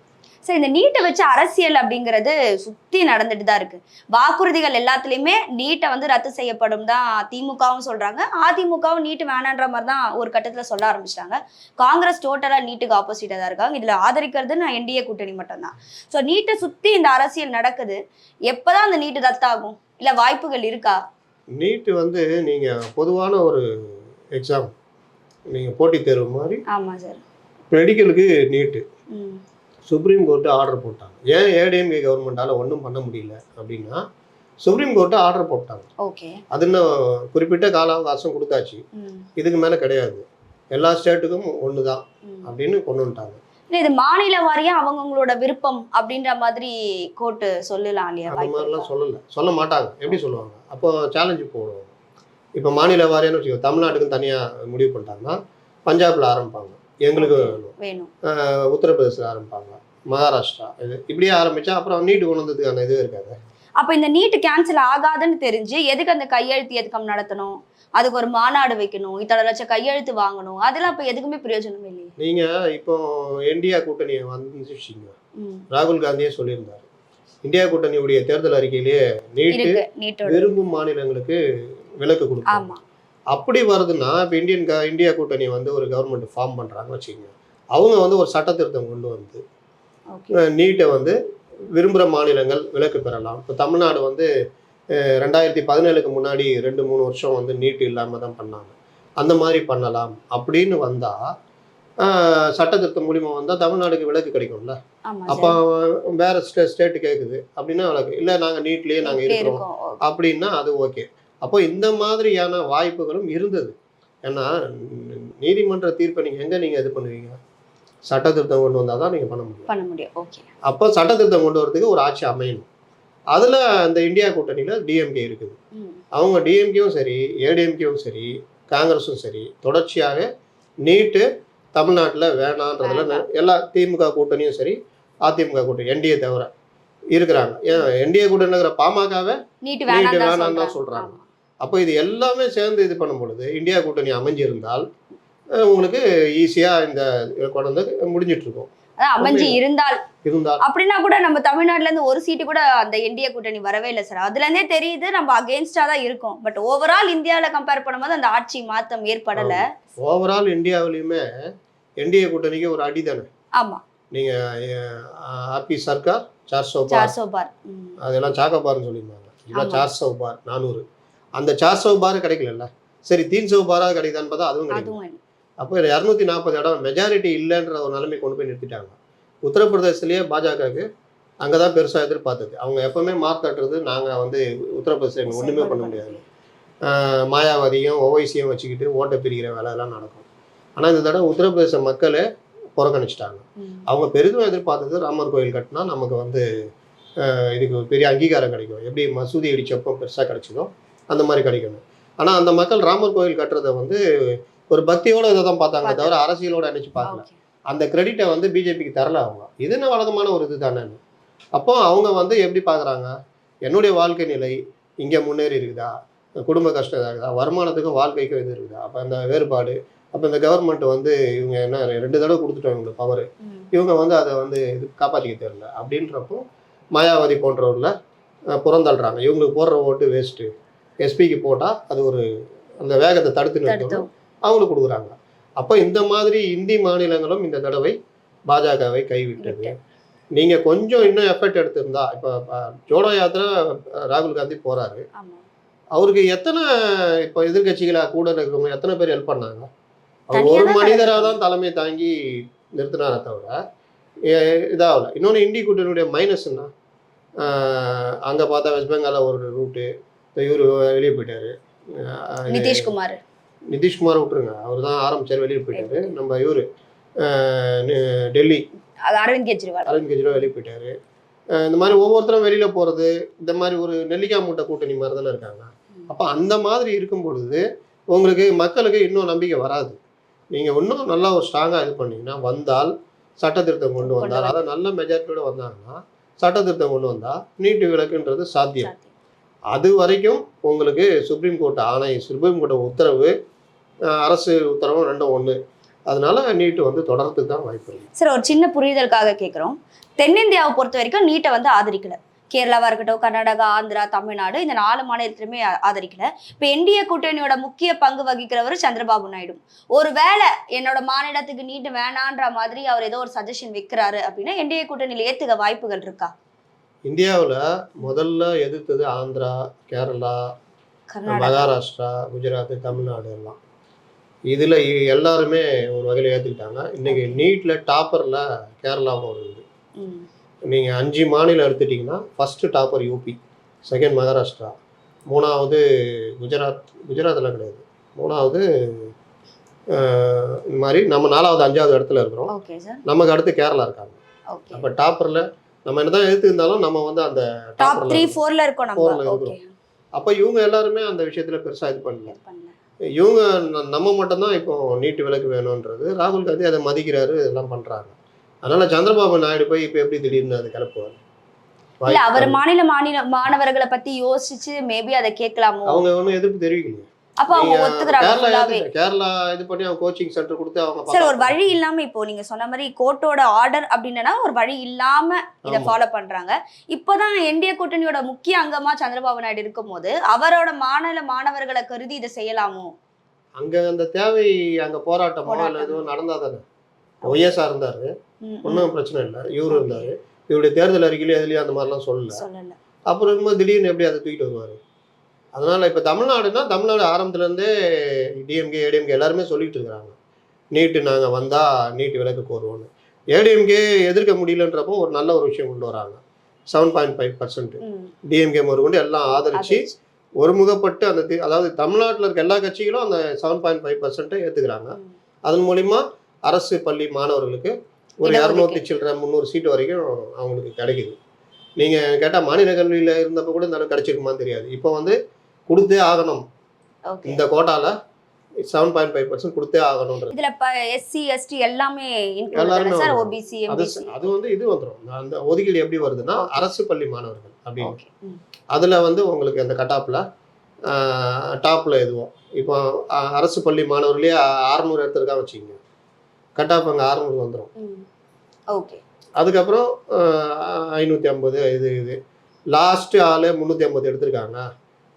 சார், இந்த நீட்டை வச்சு அரசியல் அப்படிங்கிறது சுற்றி நடந்துட்டு தான் இருக்கு. வாக்குறுதிகள் எல்லாத்துலேயுமே நீட்டை வந்து ரத்து செய்யப்படும் தான் திமுகவும் சொல்கிறாங்க, அதிமுகவும் நீட்டு வேணான்ற மாதிரி தான் ஒரு கட்டத்தில் சொல்ல ஆரம்பிச்சிட்டாங்க. காங்கிரஸ் டோட்டலாக நீட்டுக்கு ஆப்போசிட்டாக தான் இருக்காங்க. இதில் ஆதரிக்கிறது நான் என்டிஏ கூட்டணி மட்டும்தான். ஸோ நீட்டை சுற்றி இந்த அரசியல் நடக்குது. எப்போ தான் அந்த நீட்டு ரத்தாகும், இல்லை வாய்ப்புகள் இருக்கா? நீட்டு வந்து நீங்கள் பொதுவான ஒரு எக்ஸாம், நீங்கள் போட்டித் தேர்வு மாதிரி. ஆமாம் சார். மெடிக்கலுக்கு நீட்டு சுப்ரீம் கோர்ட்டு ஆர்டர் போட்டாங்க. ஏன் ஏடிஎம்கே கவர்மெண்டால் ஒன்றும் பண்ண முடியல அப்படின்னா சுப்ரீம் கோர்ட்டு ஆர்டர் போட்டாங்க. ஓகே, அது இன்னும் குறிப்பிட்ட கால அவகாசம் கொடுத்தாச்சு, இதுக்கு மேலே கிடையாது, எல்லா ஸ்டேட்டுக்கும் ஒன்று தான் அப்படின்னு கொண்டு வந்துட்டாங்க. இது மாநில வாரியாக அவங்கவுங்களோட விருப்பம் அப்படின்ற மாதிரி கோர்ட்டு சொல்லலாம் இல்லையா? அந்த மாதிரிலாம் சொல்ல மாட்டாங்க. எப்படி சொல்லுவாங்க? அப்போ சேலஞ்சு போடுவாங்க. இப்போ மாநில வாரியான்னு வச்சுக்கோ, தமிழ்நாட்டுக்குன்னு தனியாக முடிவு பண்ணிட்டாங்கன்னா பஞ்சாபில் ஆரம்பிப்பாங்க, எங்களுக்கு வேணும், உத்தரப்பிரதேசில் ஆரம்பிப்பாங்க, மகாராஷ்டிரா, இது இப்படியே ஆரம்பித்தா அப்புறம் நீட்டு கொண்டு வந்ததுக்கான இது இருக்காது. அப்போ இந்த நீட்டு கேன்சல் ஆகாதுன்னு தெரிஞ்சு எதுக்கு அந்த கையெழுத்து இயக்கம் நடத்தணும், அதுக்கு ஒரு மாநாடு வைக்கணும், இத்தனை லட்சம் கையெழுத்து வாங்கணும், அதெல்லாம் இப்போ எதுக்குமே பிரயோஜனம் இல்லையே. நீங்கள் இப்போ இந்தியா கூட்டணியை வந்துச்சுங்க, ராகுல் காந்தியே சொல்லியிருந்தார், இந்தியா கூட்டணியுடைய தேர்தல் அறிக்கையிலேயே நீட்டு விரும்பும் மாநிலங்களுக்கு விலக்கு கொடுக்கும். அப்படி வருதுன்னா இப்போ இந்தியா கூட்டணி வந்து ஒரு கவர்மெண்ட் ஃபார்ம் பண்ணுறாங்கன்னு வச்சுக்கோங்க, அவங்க வந்து ஒரு சட்ட திருத்தம் கொண்டு வந்து நீட்டை வந்து விரும்புகிற மாநிலங்கள் விலக்கு பெறலாம். இப்போ தமிழ்நாடு வந்து 2017க்கு முன்னாடி 2-3 வருஷம் வந்து நீட்டு இல்லாமல் தான் பண்ணாங்க, அந்த மாதிரி பண்ணலாம் அப்படின்னு வந்தால், சட்ட திருத்தம் மூலிமா வந்தால் தமிழ்நாடுக்கு விலக்கு கிடைக்கும்ல. அப்போ வேறு ஸ்டேட்டு கேட்குது அப்படின்னா விலக்கு இல்லை, நாங்கள் நீட்லேயே நாங்கள் இருக்கிறோம் அப்படின்னா அது ஓகே. அப்போ இந்த மாதிரியான வாய்ப்புகளும் இருந்தது. ஏன்னா நீதிமன்ற தீர்ப்பை நீங்கள் இது பண்ணுவீங்க, சட்ட திருத்தம் கொண்டு வந்தால் தான் நீங்கள் பண்ண முடியும். ஓகே. அப்போ சட்ட திருத்தம் கொண்டு வரதுக்கு ஒரு ஆட்சி அமையணும். அதில் அந்த இந்தியா கூட்டணியில் டிஎம்கே இருக்குது. அவங்க டிஎம்கேவும் சரி, ஏடிஎம்கேவும் சரி, காங்கிரஸும் சரி, தொடர்ச்சியாக நீட்டு தமிழ்நாட்டில் வேணான்றதுல எல்லா திமுக கூட்டணியும் சரி, அதிமுக கூட்டணி என்டிஏ தவிர இருக்கிறாங்க. ஏன் என்டிஏ கூட்டணி இருக்கிற பாமகவை நீட்டு வேணான்னு தான் சொல்கிறாங்க. அப்போ இது எல்லாமே சேர்ந்து இது பண்ணும் பொழுது இந்தியா கூட்டணி அமைஞ்சிருந்தால் உங்களுக்கு ஈஸியாக இந்த கொண்டு வந்து முடிஞ்சிட்ருக்கும். அதான் அமைஞ்சு இருந்தால் இருந்தால் அப்படின்னா கூட நம்ம தமிழ்நாட்டுல இருந்து ஒரு சீட்டு கூட அந்த என்டிஏ கூட்டணி வரவே இல்லை சார். அதுல இருந்தே தெரியுது நம்ம அகேன்ஸ்டா தான் இருக்கும். பட் ஓவரால் இந்தியாவில கம்பேர் பண்ணும்போது அந்த ஆட்சி மாற்றம் ஏற்படல. ஓவரால் இந்தியாவிலையுமே என்டிஏ கூட்டணிக்கு ஒரு அடி தானே. ஆமா, நீங்க ஆபி சர்க்கார் 400 பார், அதெல்லாம் சாக்கோபார்னு சொல்லியிருந்தாங்க. இதெல்லாம் 400 பார் 400. அந்த 400 பார் கிடைக்கல. சரி 300 பாரா கிடைக்குதான்னு பார்த்தா அதுவும் கிடைக்கும். அப்போ 240 இடம் மெஜாரிட்டி இல்லைன்ற ஒரு நிலைமை கொண்டு போய் நிறுத்திட்டாங்க. உத்தரப்பிரதேசத்துலேயே பாஜகவுக்கு அங்கே தான் பெருசாக எதிர்பார்த்தது. அவங்க எப்பவுமே மார்க் தட்டுறது நாங்கள் வந்து உத்தரப்பிரதேசம் ஒன்றுமே பண்ண முடியாது, மாயாவதியும் ஓவைசியும் வச்சுக்கிட்டு ஓட்டை பிரிக்கிற வேலையெல்லாம் நடக்கும். ஆனால் இந்த தடவை உத்தரப்பிரதேச மக்களே புறக்கணிச்சிட்டாங்க. அவங்க பெரிதும் எதிர்பார்த்தது ராமர் கோயில் கட்டினா நமக்கு வந்து இதுக்கு ஒரு பெரிய அங்கீகாரம் கிடைக்கும், எப்படி மசூதி இடிச்சப்போ பெருசாக கிடைச்சதோ அந்த மாதிரி கிடைக்கணும். ஆனால் அந்த மக்கள் ராமர் கோயில் கட்டுறதை வந்து ஒரு பக்தியோட இதை தான் பார்த்தாங்க, தவிர அரசியலோட நினைச்சு பார்க்கல. அந்த கிரெடிட்டை வந்து பிஜேபிக்கு தரல. அவங்க இது என்ன வழக்கமான ஒரு இது தானே. அப்போ அவங்க வந்து எப்படி பார்க்குறாங்க, என்னுடைய வாழ்க்கை நிலை இங்கே முன்னேறி இருக்குதா, குடும்ப கஷ்டம் இருக்குதா, வருமானத்துக்கும் வாழ்க்கைக்கும் இது இருக்குதா, அப்போ அந்த வேறுபாடு. அப்போ இந்த கவர்மெண்ட் வந்து இவங்க என்ன 2 தடவை கொடுத்துட்டோம் இவங்களுக்கு பவர், இவங்க வந்து அதை வந்து இது காப்பாற்றிக்க தெரியல அப்படின்றப்போ மாயாவதி போன்றவர்களை புறந்தள்ளுறாங்க. இவங்களுக்கு போடுற ஓட்டு வேஸ்ட்டு, எஸ்பிக்கு போட்டால் அது ஒரு அந்த வேகத்தை தடுத்து நிறுத்தணும் அவங்களுக்கு கொடுக்குறாங்க. அப்போ இந்த மாதிரி இந்தி மாநிலங்களும் இந்த தடவை பாஜகவை கைவிட்டது. நீங்கள் கொஞ்சம் இன்னும் எஃபர்ட் எடுத்திருந்தா, இப்போ ஜோடோ யாத்திரை ராகுல் காந்தி போகிறாரு, அவருக்கு எத்தனை இப்போ எதிர்கட்சிகளாக கூட இருக்கவங்க எத்தனை பேர் ஹெல்ப் பண்ணாங்க? அவர் ஒரு மனிதராக தான் தலைமை தாங்கி நிறுத்தினாரே தவிர இதாகல. இன்னொன்று இந்தி கூட்டணியுடைய மைனஸ்ன்னா, அங்கே பார்த்தா வெஸ்ட் பெங்காலில் ஒரு ரூட்டு, இவர் வெளியே போயிட்டாரு, நிதிஷ்குமார் விட்டுருங்க, அவர் தான் ஆரம்பிச்சார், வெளியே போயிட்டாரு. நம்ம இவர் டெல்லி அரவிந்த் கெஜ்ரிவால் வெளியே போயிட்டாரு. இந்த மாதிரி ஒவ்வொருத்தரும் வெளியில் போகிறது, இந்த மாதிரி ஒரு நெல்லிக்காய் மூட்டை கூட்டணி மாதிரி தானே இருக்காங்க. அப்போ அந்த மாதிரி இருக்கும் பொழுது உங்களுக்கு மக்களுக்கு இன்னும் நம்பிக்கை வராது. நீங்கள் இன்னும் நல்லா ஒரு ஸ்ட்ராங்காக இது பண்ணிங்கன்னா, வந்தால் சட்ட திருத்தம் கொண்டு வந்தால், அதை நல்ல மெஜாரிட்டியோட வந்தாங்கன்னா சட்ட திருத்தம் கொண்டு வந்தால் நீட்டு விலக்குன்றது சாத்தியம். அது வரைக்கும் உங்களுக்கு சுப்ரீம் கோர்ட் ஆணை, சுப்ரீம் கோர்ட் உத்தரவு, அரசு உத்தரவு ரெண்டும் ஒன்று. அதனால நீட்டு வந்து தொடர்றதுக்கு தான் வாய்ப்பு இருக்கு. சார், ஒரு சின்ன புரிதலுக்காக கேட்குறோம். தென்னிந்தியாவை பொறுத்த வரைக்கும் நீட்டை வந்து ஆதரிக்கல. கேரளாவா இருக்கட்டும், கர்நாடகா, ஆந்திரா, தமிழ்நாடு, இந்த 4 மாநிலத்திலுமே ஆதரிக்கல. இப்போ என்டிஏ கூட்டணியோட முக்கிய பங்கு வகிக்கிறவர் சந்திரபாபு நாயுடு. ஒரு வேளை என்னோட மாநிலத்துக்கு நீட்டு வேணான்ற மாதிரி அவர் ஏதோ ஒரு சஜஷன் வைக்கிறாரு அப்படின்னா என்டிஏ கூட்டணியில் ஏத்துக்க வாய்ப்புகள் இருக்கா? இந்தியாவில் முதல்ல எதிர்த்தது ஆந்திரா, கேரளா, மகாராஷ்டிரா, குஜராத், தமிழ்நாடு எல்லாம். இதில் எல்லாருமே ஒரு வகையில் ஏற்றுக்கிட்டாங்க. இன்றைக்கி நீட்டில் டாப்பரில் கேரளாவும் வருது. நீங்கள் 5 மாநிலம் எடுத்துட்டிங்கன்னா first topper UP, second Maharashtra, 3வது குஜராத்தில் கிடையாது, 3வது இந்த மாதிரி நம்ம 4வது 5வது இடத்துல இருக்கிறோம். நமக்கு அடுத்து கேரளா இருக்காங்க. அப்போ டாப்பரில் நம்ம என்ன தான் எடுத்துருந்தாலும் நம்ம வந்து அந்த டாப் 3-4ல இருக்கிறோம். அப்போ இவங்க எல்லாருமே அந்த விஷயத்தில் பெருசாக இது பண்ணல. இவங்க நம்ம மட்டும்தான் இப்போ நீட்டு விலக்கு வேணுன்றது, ராகுல் காந்தி அதை மதிக்கிறாரு, இதெல்லாம் பண்ணுறாங்க. அதனால் சந்திரபாபு நாயுடு போய் இப்போ எப்படி திடீர்னு அதை கிளப்புவார்? இல்ல, அவர் மாநில மாணவர்களை பற்றி யோசிச்சு மேபி அதை கேட்கலாமோ? அவங்க ஒன்றும் எதிர்ப்பு தெரிவிக்கலையே. அப்ப அவங்க ஒத்துக்கறாங்க. கேரளா இது பண்ணி அவங்க கோச்சிங் சென்டர் கொடுத்து அவங்க சார் ஒரு வழி இல்லாம, இப்போ நீங்க சொன்ன மாதிரி கோர்ட்டோட ஆர்டர் அப்படின்னா ஒரு வழி இல்லாம இதை ஃபாலோ பண்றாங்க. இப்போதான் என்டிஏ கூட்டணியோட முக்கிய அங்கமா சந்திரபாபு நாயுடு இருக்கும் போது அவரோட மாநில மாணவர்களை கருதி இதை செய்யலாமோ? அங்க அந்த தேவை, அங்க போராட்டமோ இல்லை எதுவும் நடந்தா தானே. ஒய்எஸ்ஆர் இருந்தாரு, ஒன்றும் பிரச்சனை இல்லை, இவரு இருந்தாரு, இவருடைய தேர்தல் அறிக்கையில எதுலயும் அந்த மாதிரிலாம் சொல்லல. அப்புறம் இருக்கும்போது திடீர்னு எப்படி அதை தூக்கிட்டு வருவாரு? அதனால் இப்போ தமிழ்நாடுனா, தமிழ்நாடு ஆரம்பத்துலேருந்தே டிஎம்கே ஏடிஎம்கே எல்லாருமே சொல்லிட்டு இருக்கிறாங்க, நீட்டு நாங்கள் வந்தால் நீட்டு விலக்கு கோருவோன்னு. ஏடிஎம்கே எதிர்க்க முடியலன்றப்போ ஒரு நல்ல ஒரு விஷயம் கொண்டு வராங்க. 7.5% டிஎம்கே முதற்கொண்டு எல்லாம் ஆதரித்து ஒருமுகப்பட்டு அந்த அதாவது தமிழ்நாட்டில் இருக்க எல்லா கட்சிகளும் அந்த 7.5% ஏற்றுக்கிறாங்க. அதன் மூலிமா அரசு பள்ளி மாணவர்களுக்கு ஒரு 200 சில்லற 300 சீட்டு வரைக்கும் அவங்களுக்கு கிடைக்குது. நீங்கள் கேட்டால் மாநில கல்வியில் இருந்தப்போ கூட இந்த அளவுக்கு கிடைச்சிருக்குமான்னு தெரியாது. இப்போ வந்து கொடுத்தே ஆகணும், இந்த கோட்டால 7.5% கொடுத்தே ஆகணும்ன்றது. இதுல எஸ்சி எஸ்டி எல்லாமே எல்லாரும் ஓபிசி அது வந்து இது வந்துடும். அந்த ஒதுக்கீடு எப்படி வருதுன்னா அரசு பள்ளி மாணவர்கள் அப்படின்னு அதுல வந்து உங்களுக்கு அந்த கட்டாப்ல டாப்ல எதுவும் இப்போ அரசு பள்ளி மாணவர்களே 600 எடுத்துருக்கா வச்சுக்கோங்க, கட்டாப் அங்கே 600 வந்துடும். ஓகே. அதுக்கப்புறம் 550 இது லாஸ்ட்டு ஆள் 350 எடுத்திருக்காங்க.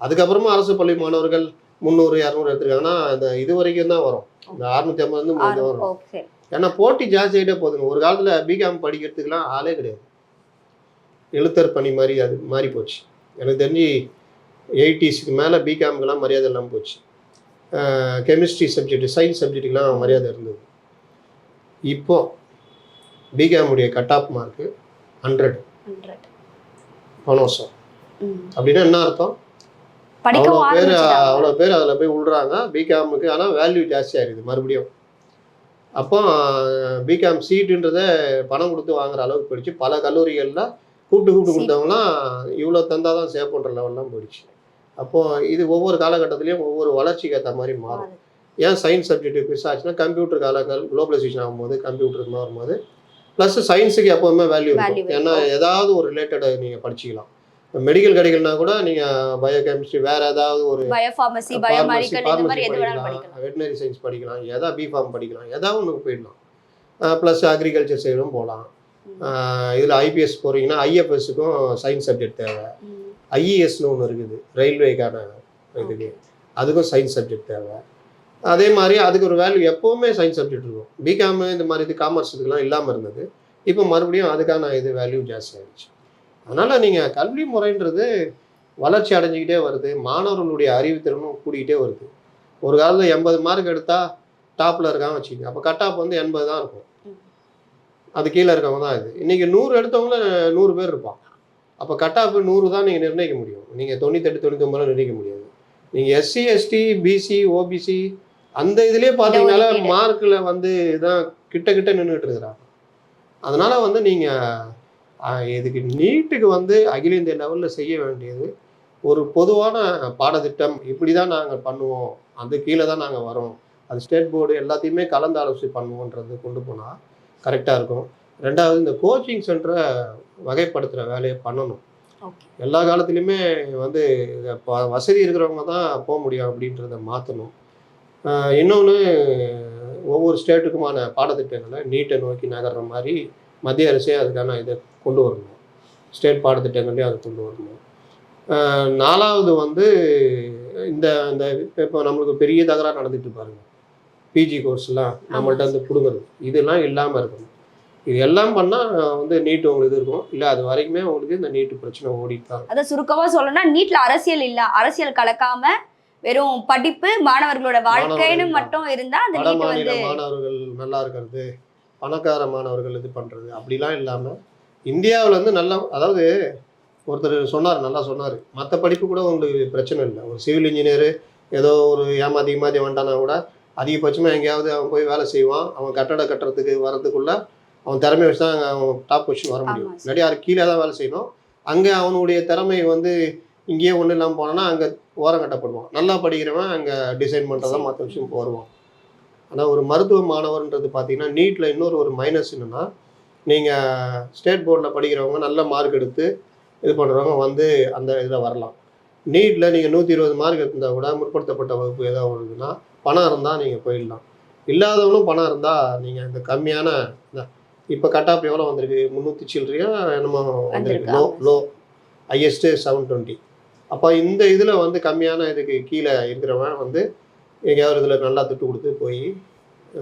அதுக்கப்புறமா அரசு பள்ளி மாணவர்கள் 300 200 எடுத்திருக்காங்கன்னா இந்த இது வரைக்கும் தான் வரும். இந்த 650 வரும். ஓகே. ஏன்னா போட்டி ஜாஸ்தி ஆகிட்டே போகுதுங்க. ஒரு காலத்தில் பிகாம் படிக்கிறதுக்குலாம் ஆளே கிடையாது. எழுத்தர் பணி மாதிரி அது மாறி போச்சு. எனக்கு தெரிஞ்சு 80ஸ்க்கு மேலே பிகாமுக்கெல்லாம் மரியாதை இல்லாமல் போச்சு. கெமிஸ்ட்ரி சப்ஜெக்ட், சயின்ஸ் சப்ஜெக்ட்டுக்கெலாம் மரியாதை இருந்தது. இப்போ பிகாமுடைய கட் ஆஃப் மார்க்கு 100 போன வருஷம். அப்படின்னா என்ன அர்த்தம்? அவ்வளோ பேர் அதில் போய் விழுறாங்க பிகாமுக்கு. ஆனால் வேல்யூ ஜாஸ்தி ஆகிடுது மறுபடியும். அப்போ பிகாம் சீட்டுன்றதை பணம் கொடுத்து வாங்குற அளவுக்கு போயிடுச்சு. பல கல்லூரிகளில் கூப்பிட்டு கொடுத்தவங்களாம் இவ்வளோ தந்தா தான் சேவ் பண்ணுற லெவல்லாம் போயிடுச்சு. அப்போது இது ஒவ்வொரு காலகட்டத்திலையும் ஒவ்வொரு வளர்ச்சிக்கு ஏற்ற மாதிரி மாறும். ஏன் சயின்ஸ் சப்ஜெக்ட் பெருசாச்சுன்னா கம்ப்யூட்டர் காலங்கள் குளோபலைசேஷன் ஆகும்போது கம்ப்யூட்டர் வரும்போது ப்ளஸ் சயின்ஸுக்கு எப்போவுமே வேல்யூ இருக்கும். ஏன்னா ஏதாவது ஒரு ரிலேட்டடை நீங்கள் படிச்சிக்கலாம். மெடிக்கல் கிடைக்கலனா கூட நீங்கள் பயோகெமிஸ்ட்ரி வேறு ஏதாவது ஒரு ஃபார்மசி படிக்கலாம், வெட்டினரி சயின்ஸ் படிக்கலாம், ஏதாவது பிஃபார்ம் படிக்கலாம், ஏதாவது ஒன்று போயிடலாம். ப்ளஸ் அக்ரிகல்ச்சர் சைடும் போகலாம். இதில் ஐபிஎஸ் போகிறீங்கன்னா ஐஎஃப்எஸ்ஸுக்கும் சயின்ஸ் சப்ஜெக்ட் தேவை. ஐஇஎஸ்னு ஒன்று இருக்குது ரயில்வேக்கான இதுக்கு, அதுக்கும் சயின்ஸ் சப்ஜெக்ட் தேவை. அதே மாதிரி அதுக்கு ஒரு வேல்யூ எப்போவுமே சயின்ஸ் சப்ஜெக்ட் இருக்கும். பிகாமு இந்த மாதிரி இது காமர்ஸ் இதுக்கெல்லாம் இல்லாமல் இருந்தது. இப்போ மறுபடியும் அதுக்கான இது வேல்யூ ஜாஸ்தி ஆகிடுச்சு. அதனால் நீங்கள் கல்வி முறைன்றது வளர்ச்சி அடைஞ்சிக்கிட்டே வருது. மாணவர்களுடைய அறிவுத்திறனும் கூடிக்கிட்டே வருது. ஒரு காலத்தில் 80 மார்க் எடுத்தால் டாப்பில் இருக்காங்க வச்சுக்கோங்க. அப்போ கட் ஆஃப் வந்து 80 தான் இருக்கும். அது கீழே இருக்கவங்க தான் இது. இன்றைக்கி 100 எடுத்தவங்கள 100 பேர் இருப்பாங்க. அப்போ கட் ஆஃப் 100 தான் நீங்கள் நிர்ணயிக்க முடியும். நீங்கள் 98 99 நிர்ணயிக்க முடியாது. நீங்கள் எஸ்சி எஸ்டி பிசி ஓபிசி அந்த இதுலேயே பார்த்தீங்கன்னால மார்க்கில் வந்து தான் கிட்ட நின்றுட்டு இருக்கிறாங்க. அதனால் வந்து நீங்கள் இதுக்கு நீட்டுக்கு வந்து அகில இந்திய லெவலில் செய்ய வேண்டியது ஒரு பொதுவான பாடத்திட்டம். இப்படி தான் நாங்கள் பண்ணுவோம், அது கீழே தான் நாங்கள் வரோம், அது ஸ்டேட் போர்டு எல்லாத்தையுமே கலந்து ஆலோசனை பண்ணுவோன்றது கொண்டு போனால் கரெக்டாக இருக்கும். ரெண்டாவது இந்த கோச்சிங் சென்டரை வகைப்படுத்துகிற வேலையை பண்ணணும். எல்லா காலத்துலேயுமே வந்து வசதி இருக்கிறவங்க தான் போக முடியும் அப்படின்றத மாற்றணும். இன்னொன்று ஒவ்வொரு ஸ்டேட்டுக்குமான பாடத்திட்டங்களை நீட்டை நோக்கி நகர்ற மாதிரி மத்திய அரசே அதுக்கான இதை கொண்டு வரணும். ஸ்டேட் பாடத்திட்டங்கள்லேயும் அதை கொண்டு வரணும். 4வது வந்து இந்த இந்த இப்போ நம்மளுக்கு பெரிய தகராறு நடந்துட்டு பாருங்க, பிஜி கோர்ஸ்லாம் நம்மள்ட்ட வந்து பிடுங்குறது, இதெல்லாம் இல்லாமல் இருக்கணும். இது எல்லாம் பண்ணால் வந்து நீட்டு உங்களுக்கு இது இருக்கும். இல்லை அது வரைக்குமே உங்களுக்கு இந்த நீட்டு பிரச்சனை ஓடிட்டாங்க. அதை சுருக்கமாக சொல்லணும்னா நீட்டில் அரசியல் இல்லை, அரசியல் கலக்காம வெறும் படிப்பு மாணவர்களோட வாழ்க்கைன்னு மட்டும் இருந்தால் அந்த நீட் வந்து மாணவர்கள் நல்லா இருக்கிறது, பணக்கார மாணவர்கள் இது பண்ணுறது அப்படிலாம் இல்லாமல் இந்தியாவில் வந்து நல்லா, அதாவது ஒருத்தர் சொன்னார், நல்லா சொன்னார், மற்ற படிப்பு கூட உங்களுக்கு பிரச்சனை இல்லை. ஒரு சிவில் இன்ஜினியரு ஏதோ ஒரு ஏமாதி வந்துட்டானா கூட அதிகபட்சமாக எங்கேயாவது அவன் போய் வேலை செய்வான். அவன் கட்டடம் கட்டுறதுக்கு வரதுக்குள்ளே அவன் திறமை வச்சு தான் அவன் டாப் பொசிஷன் வர முடியும். இல்லாட்டி யாருக்கு கீழே தான் வேலை செய்யணும். அங்கே அவனுடைய திறமை வந்து இங்கேயே ஒன்றும் இல்லாமல் போனான்னா அங்கே ஓரம் கட்டப்படுவான். நல்லா படிக்கிறவன் அங்கே டிசைன் பண்ணுறதான் மற்ற விஷயம் வருவான். ஆனால் ஒரு மருத்துவ மாணவர்ன்றது பார்த்தீங்கன்னா நீட்டில் இன்னொரு ஒரு மைனஸ் என்னென்னா, நீங்கள் ஸ்டேட் போர்டில் படிக்கிறவங்க நல்ல மார்க் எடுத்து இது பண்ணுறவங்க வந்து அந்த இதில் வரலாம். நீட்டில் நீங்கள் 120 மார்க் எடுத்தால் கூட முற்படுத்தப்பட்ட வகுப்பு ஏதாவது வருதுன்னா பணம் இருந்தால் நீங்கள் போயிடலாம். இல்லாதவங்களும் பணம் இருந்தால் நீங்கள் இந்த கம்மியான இப்போ கட் ஆஃப் எவ்வளோ வந்திருக்கு, 300 சில்லறையா என்னமோ வந்திருக்கு. Low highest 720. அப்போ இந்த இதில் வந்து கம்மியான இதுக்கு கீழே இருக்கிறவன் வந்து எங்கேயாவது இதில் நல்லா திட்டு கொடுத்து போய்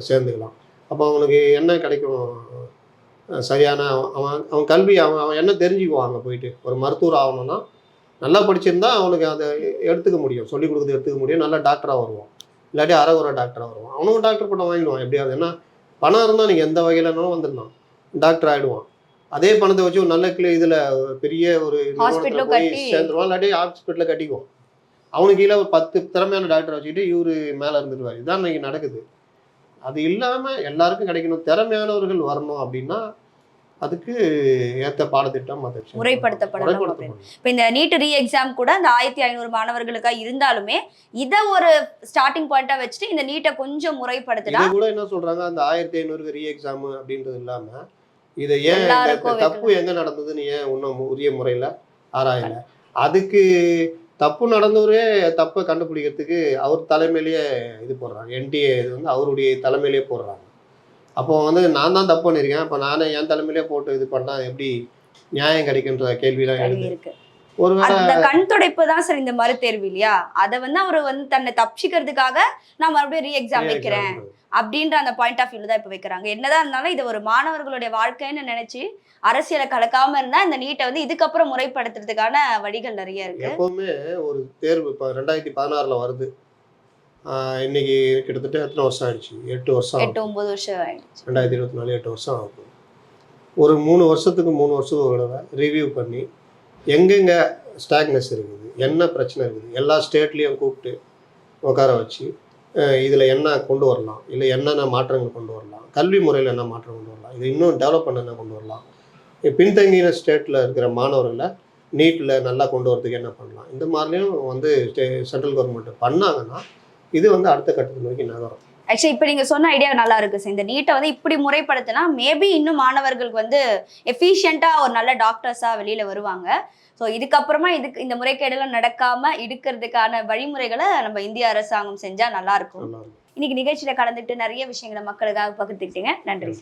சேர்ந்துக்கலாம். அப்போ அவனுக்கு என்ன கிடைக்கும், சரியான அவன் கல்வி அவன் என்ன தெரிஞ்சுக்குவான். அங்கே போயிட்டு ஒரு மருத்துவர் ஆகணும்னா நல்லா படிச்சிருந்தா அவனுக்கு அதை எடுத்துக்க முடியும், சொல்லிக் கொடுக்குறது எடுத்துக்க முடியும், நல்லா டாக்டராக வருவான். இல்லாட்டி அறகுறை டாக்டராக வருவான். அவனும் டாக்டர் பட்டம் வாங்கிடுவான் எப்படியாவது. ஏன்னா பணம் இருந்தால் நீங்கள் எந்த வகையிலனாலும் வந்துடலாம், டாக்டர் ஆகிடுவான். அதே பணத்தை வச்சு ஒரு நல்ல இதில் பெரிய ஒரு நிறுவனத்தில் போய் சேர்ந்துருவான், இல்லாட்டி ஹாஸ்பிட்டலில் கட்டிக்குவான். அவனுக்கு கீழே ஒரு 10 திறமையான டாக்டரை வச்சுக்கிட்டு இவர் மேலே இருந்துருவார். இதுதான் இன்னைக்கு நடக்குது. அது இல்லாமல் எல்லாருக்கும் கிடைக்கணும், திறமையானவர்கள் வரணும் அப்படின்னா அதுக்கு ஏற்ற பாடத்திட்டம் முறைப்படுத்தப்படணும். இப்போ இந்த நீட் ரீ எக்ஸாம் கூட அந்த 1500 மாணவர்களுக்காக இருந்தாலுமே இதை ஒரு ஸ்டார்டிங் பாயிண்டா வச்சுட்டு இந்த நீட்டை கொஞ்சம் முறைப்படுத்தினா கூட என்ன சொல்றாங்க, அந்த 1500 ரீ எக்ஸாம் அப்படின்றது இல்லாம இதை ஏன் தப்பு எங்க நடந்ததுன்னு ஏன் இன்னும் உரிய முறையில் ஆராயல. அதுக்கு தப்பு நடந்தவரே தப்பை கண்டுபிடிக்கிறதுக்கு அவர் தலைமையிலேயே இது போடுறாங்க. என்டிஏ இது வந்து அவருடைய தலைமையிலேயே போடுறாங்க. அப்போ வந்து நான் தான் தப்பு பண்ணியிருக்கேன், அப்போ நானே என் தலைமையிலே போட்டு இது பண்ணால் எப்படி நியாயம் கிடைக்குன்ற கேள்விலாம் கேள்வி எழுது. இருக்கு. ஒருவேளை அந்த கண் துடைப்பு தான் சார் இந்த மறுதேர்வு இல்லையா? அதை வந்து அவர் வந்து தன்னை தப்பிச்சுக்கிறதுக்காக நான் மறுபடியும் ரீ எக்ஸாம் வைக்கிறேன் அப்படின்ற அந்த பாயிண்ட் ஆஃப் வியூல தான் இப்போ வைக்கிறாங்க. என்னதான் இருந்தாலும் இது ஒரு மாணவர்களுடைய வாழ்க்கைன்னு நினைச்சு அரசியலை கலக்காம இருந்தா இந்த நீட்டை வந்து இதுக்கப்புறம் முறைப்படுத்துறதுக்கான வழிகள் நிறைய இருக்கு. எப்போவுமே ஒரு தேர்வு இப்போ 2016 வருது, இன்னைக்கு கிட்டத்தட்ட எத்தனை வருஷம் ஆயிடுச்சு? 8 வருஷம் 8-9 வருஷம் ஆயிடுச்சு. 2024 8 வருஷம் ஆகும். ஒரு 3 வருஷத்துக்கு 3 வருஷத்துக்கு ஒரு தடவை ரிவ்யூ பண்ணி எங்கெங்கே ஸ்டாக்னஸ் இருக்குது, என்ன பிரச்சனை இருக்குது, எல்லா ஸ்டேட்லேயும் கூப்பிட்டு உட்கார வச்சு இதில் என்ன கொண்டு வரலாம், இல்லை என்னென்ன மாற்றங்கள் கொண்டு வரலாம், கல்வி முறையில் என்ன மாற்றம் கொண்டு வரலாம், இது இன்னும் டெவலப் பண்ண என்ன கொண்டு வரலாம், பின்தங்கின ஸ்டேட்டில் இருக்கிற மாணவர்களை நீட்டில் நல்லா கொண்டு வரதுக்கு என்ன பண்ணலாம், இந்த மாதிரியும் வந்து சென்ட்ரல் கவர்மெண்ட் பண்ணாங்கன்னா இது வந்து அடுத்த கட்டத்தை நோக்கி நகரும். ஆக்சுவலி இப்போ நீங்க சொன்ன ஐடியா நல்லா இருக்கு சார். இந்த நீட்டை வந்து இப்படி முறைப்படுத்தினா மேபி இன்னும் மாணவர்களுக்கு வந்து எஃபிஷியண்டா ஒரு நல்ல டாக்டர்ஸா வெளியில வருவாங்க. ஸோ இதுக்கப்புறமா இந்த முறைகேடெல்லாம் நடக்காம இருக்கிறதுக்கான வழிமுறைகளை நம்ம இந்திய அரசாங்கம் செஞ்சா நல்லா இருக்கும். இன்னைக்கு நிகழ்ச்சியில கலந்துட்டு நிறைய விஷயங்களை மக்களுக்காக பகிர்ந்துக்கிட்டீங்க. நன்றி.